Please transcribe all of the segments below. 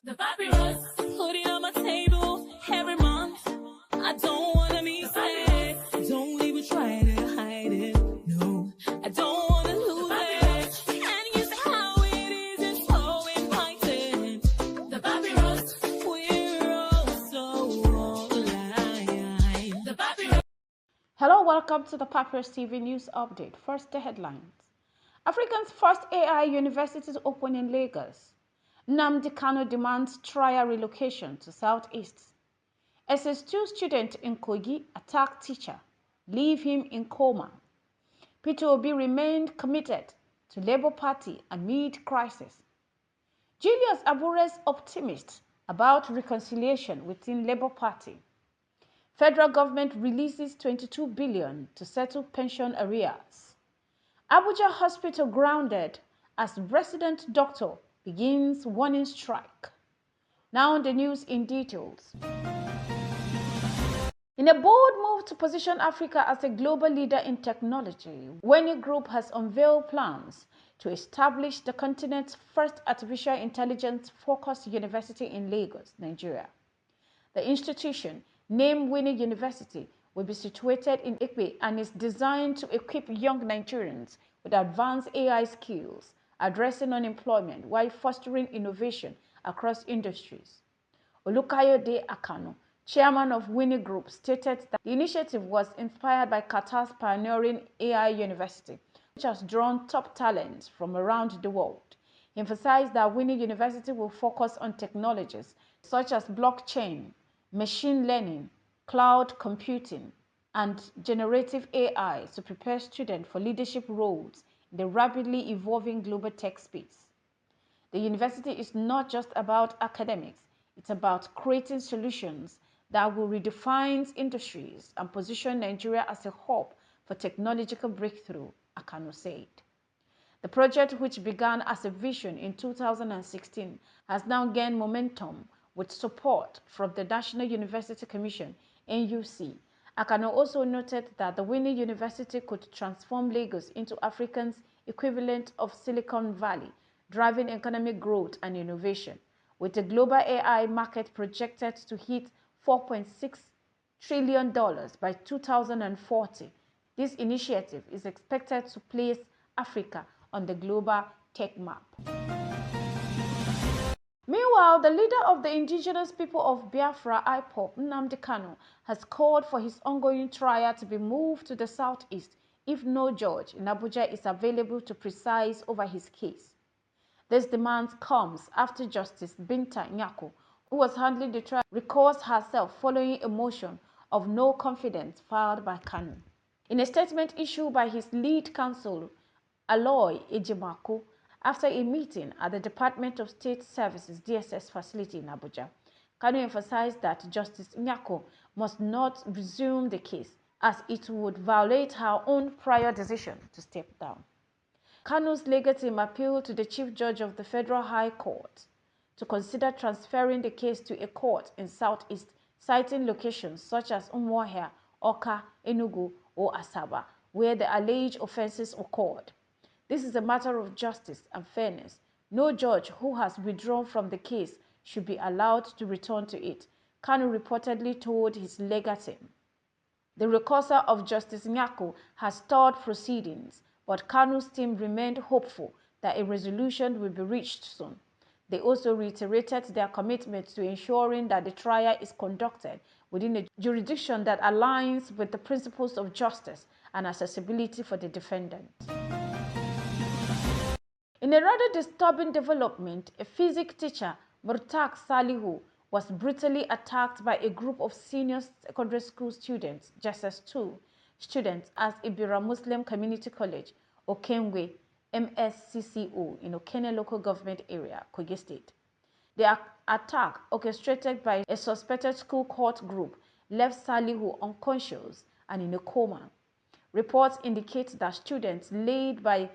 The papyrus, putting on my table every month. I don't wanna be sad. Don't even try to hide it. No, I don't wanna lose it. And you see how it is, it's so inviting. The papyrus, we're all so alive. The papyrus. Hello, welcome to the Papyrus TV News Update. First, the headlines. Africa's first AI university to open in Lagos. Nnamdi Kanu demands trial relocation to Southeast. SS2 student in Kogi attacked teacher, leave him in coma. Peter Obi remained committed to Labour Party amid crisis. Julius Abure's optimist about reconciliation within Labour Party. Federal government releases 22 billion to settle pension arrears. Abuja hospital grounded as resident doctor begins warning strike. Now the news in details. In a bold move to position Africa as a global leader in technology, Weni Group has unveiled plans to establish the continent's first artificial intelligence-focused university in Lagos, Nigeria. The institution, named Weni University, will be situated in Ikpe and is designed to equip young Nigerians with advanced AI skills, addressing unemployment while fostering innovation across industries. Olukayode Akano, chairman of Weni Group, stated that the initiative was inspired by Qatar's pioneering AI university, which has drawn top talents from around the world. He emphasized that Weni University will focus on technologies such as blockchain, machine learning, cloud computing, and generative AI to prepare students for leadership roles in the rapidly evolving global tech space. The university is not just about academics, it's about creating solutions that will redefine industries and position Nigeria as a hub for technological breakthrough, Akano said. The project, which began as a vision in 2016, has now gained momentum with support from the National University Commission, NUC. Akano also noted that the Weni University could transform Lagos into Africa's equivalent of Silicon Valley, driving economic growth and innovation. With the global AI market projected to hit $4.6 trillion by 2040, this initiative is expected to place Africa on the global tech map. Meanwhile, the leader of the indigenous people of Biafra, IPOB, Nnamdi Kanu, has called for his ongoing trial to be moved to the southeast if no judge in Abuja is available to preside over his case. This demand comes after Justice Binta Nyako, who was handling the trial, recused herself following a motion of no confidence filed by Kanu. In a statement issued by his lead counsel, Aloy Ejimako, after a meeting at the Department of State Services DSS facility in Abuja, Kanu emphasized that Justice Nyako must not resume the case as it would violate her own prior decision to step down. Kanu's legal team appealed to the Chief Judge of the Federal High Court to consider transferring the case to a court in Southeast, citing locations such as Umuahia, Oka, Enugu, or Asaba, where the alleged offenses occurred. This is a matter of justice and fairness. No judge who has withdrawn from the case should be allowed to return to it, Kanu reportedly told his legal team. The recursal of Justice Nyako has stalled proceedings, but Kanu's team remained hopeful that a resolution will be reached soon. They also reiterated their commitment to ensuring that the trial is conducted within a jurisdiction that aligns with the principles of justice and accessibility for the defendant. In a rather disturbing development, a physics teacher, Murtak Salihu, was brutally attacked by a group of senior secondary school students, JSS2 students, at Ibira Muslim Community College, Okengwe, MSCCO, in Okene local government area, Kogi State. The attack, orchestrated by a suspected school court group, left Salihu unconscious and in a coma. Reports indicate that students led by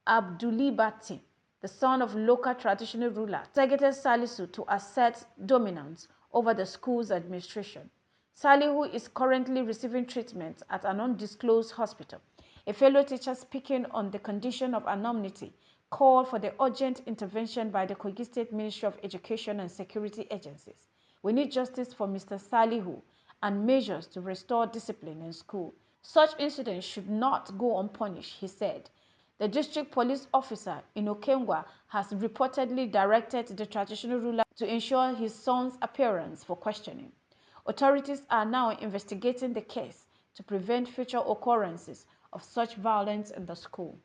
Abdulibati, the son of local traditional ruler, targeted Salisu to assert dominance over the school's administration. Salihu is currently receiving treatment at an undisclosed hospital. A fellow teacher, speaking on the condition of anonymity, called for the urgent intervention by the Kogi State Ministry of Education and Security Agencies. We need justice for Mr. Salihu and measures to restore discipline in school. Such incidents should not go unpunished, he said. The district police officer in Okengwa has reportedly directed the traditional ruler to ensure his son's appearance for questioning. Authorities are now investigating the case to prevent future occurrences of such violence in the school.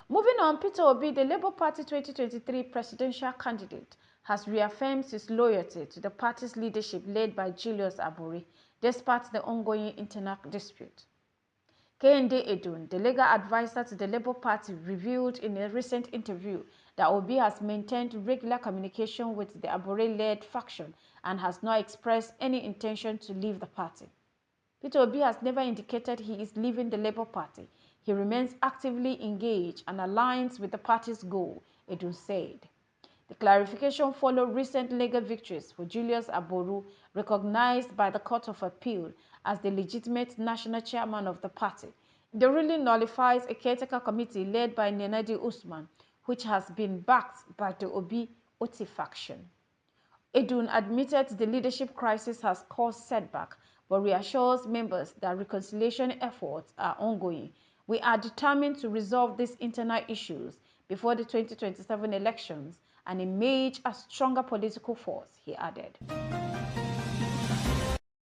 Moving on, Peter Obi, the Labour Party 2023 presidential candidate, has reaffirmed his loyalty to the party's leadership led by Julius Abure, despite the ongoing internal dispute. Kehinde Edun, the legal advisor to the Labour Party, revealed in a recent interview that Obi has maintained regular communication with the Abure-led faction and has not expressed any intention to leave the party. Peter Obi has never indicated he is leaving the Labour Party. He remains actively engaged and aligns with the party's goal, Edun said. The clarification followed recent legal victories for Julius Abure, recognized by the Court of Appeal as the legitimate national chairman of the party. The ruling nullifies a caretaker committee led by Nenadi Usman, which has been backed by the Obi-Oti faction. Edun admitted the leadership crisis has caused setback, but reassures members that reconciliation efforts are ongoing. We are determined to resolve these internal issues before the 2027 elections and emerge a stronger political force, he added.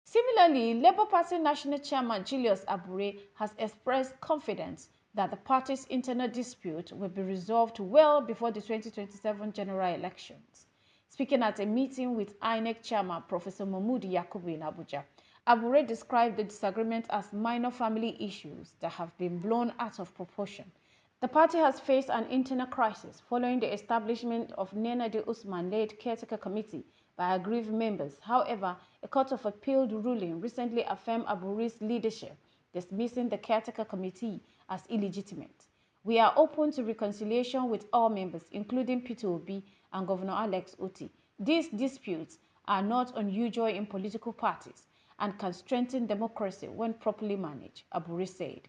Similarly, Labour Party National Chairman Julius Abure has expressed confidence that the party's internal dispute will be resolved well before the 2027 general elections. Speaking at a meeting with INEC Chairman Professor Mahmood Yakubu in Abuja, Abure described the disagreement as minor family issues that have been blown out of proportion. The party has faced an internal crisis following the establishment of Nenadi Usman-led caretaker committee by aggrieved members. However, a Court of Appeal ruling recently affirmed Abure's leadership, dismissing the caretaker committee as illegitimate. We are open to reconciliation with all members, including Peter Obi and Governor Alex Otti. These disputes are not unusual in political parties and can strengthen democracy when properly managed, Abure said.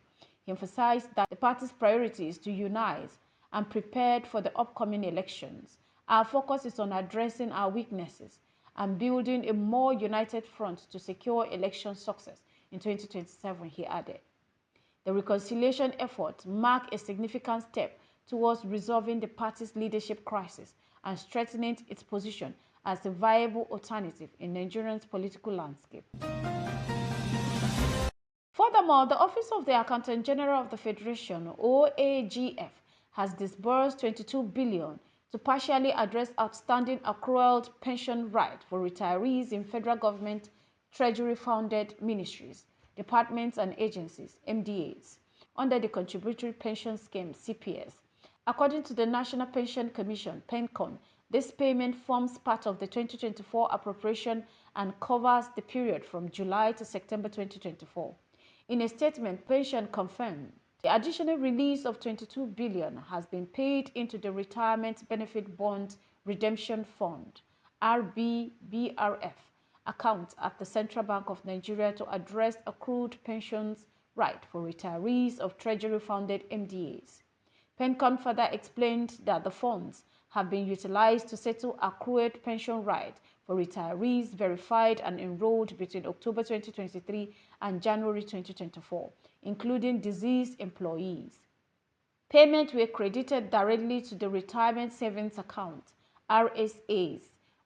He emphasized that the party's priority is to unite and prepare for the upcoming elections. Our focus is on addressing our weaknesses and building a more united front to secure election success in 2027, he added. The reconciliation efforts mark a significant step towards resolving the party's leadership crisis and strengthening its position as a viable alternative in Nigeria's political landscape. Furthermore, the Office of the Accountant General of the Federation, OAGF, has disbursed 22 billion to partially address outstanding accrued pension rights for retirees in federal government treasury-funded ministries, departments and agencies, MDAs, under the Contributory Pension Scheme, CPS. According to the National Pension Commission, PENCOM, this payment forms part of the 2024 appropriation and covers the period from July to September 2024. In a statement, Pension confirmed the additional release of 22 billion has been paid into the Retirement Benefit Bond Redemption Fund, RBBRF, account at the Central Bank of Nigeria to address accrued pensions right for retirees of Treasury-funded MDAs. PENCOM further explained that the funds have been utilized to settle accrued pension rights for retirees verified and enrolled between October 2023 and January 2024, including deceased employees. Payments were credited directly to the Retirement Savings Account, RSAs,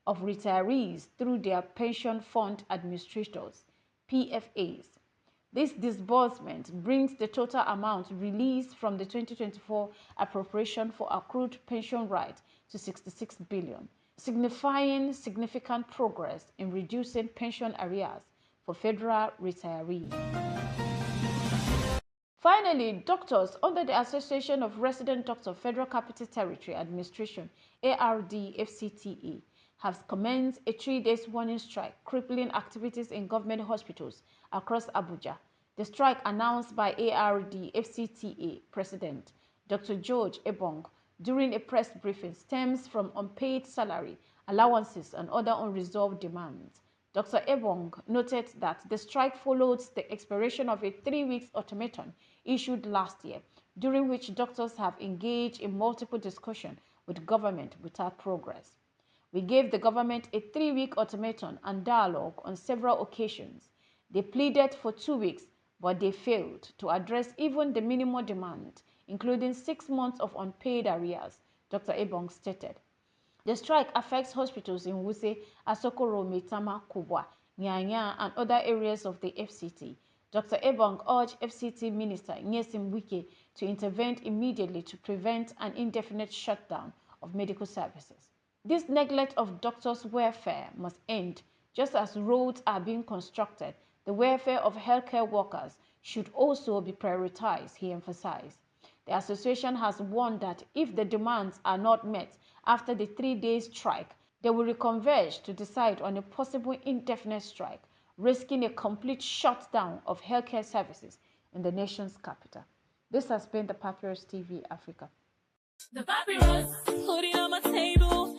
of retirees through their pension fund administrators, PFAs. This disbursement brings the total amount released from the 2024 appropriation for accrued pension rights to 66 billion, signifying significant progress in reducing pension arrears for federal retirees. Finally, doctors under the Association of Resident Doctors Federal Capital Territory Administration, ARD-FCTA, have commenced a 3-day warning strike, crippling activities in government hospitals across Abuja. The strike, announced by ARD-FCTA President Dr. George Ebong during a press briefing, stems from unpaid salary, allowances, and other unresolved demands. Dr. Ebong noted that the strike follows the expiration of a 3-week ultimatum issued last year during which doctors have engaged in multiple discussions with government without progress. We gave the government a 3-week ultimatum and dialogue on several occasions. They pleaded for 2 weeks, but they failed to address even the minimum demand, including 6 months of unpaid arrears, Dr. Ebong stated. The strike affects hospitals in Wuse, Asokoro, Maitama, Kubwa, Nyanya, and other areas of the FCT. Dr. Ebong urged FCT Minister Nyesim Wike to intervene immediately to prevent an indefinite shutdown of medical services. This neglect of doctors' welfare must end. Just as roads are being constructed, the welfare of healthcare workers should also be prioritized, he emphasized. The association has warned that if the demands are not met after the 3-day strike, they will reconverge to decide on a possible indefinite strike, risking a complete shutdown of healthcare services in the nation's capital. This has been the Papyrus TV Africa. The papyrus, put it on my table.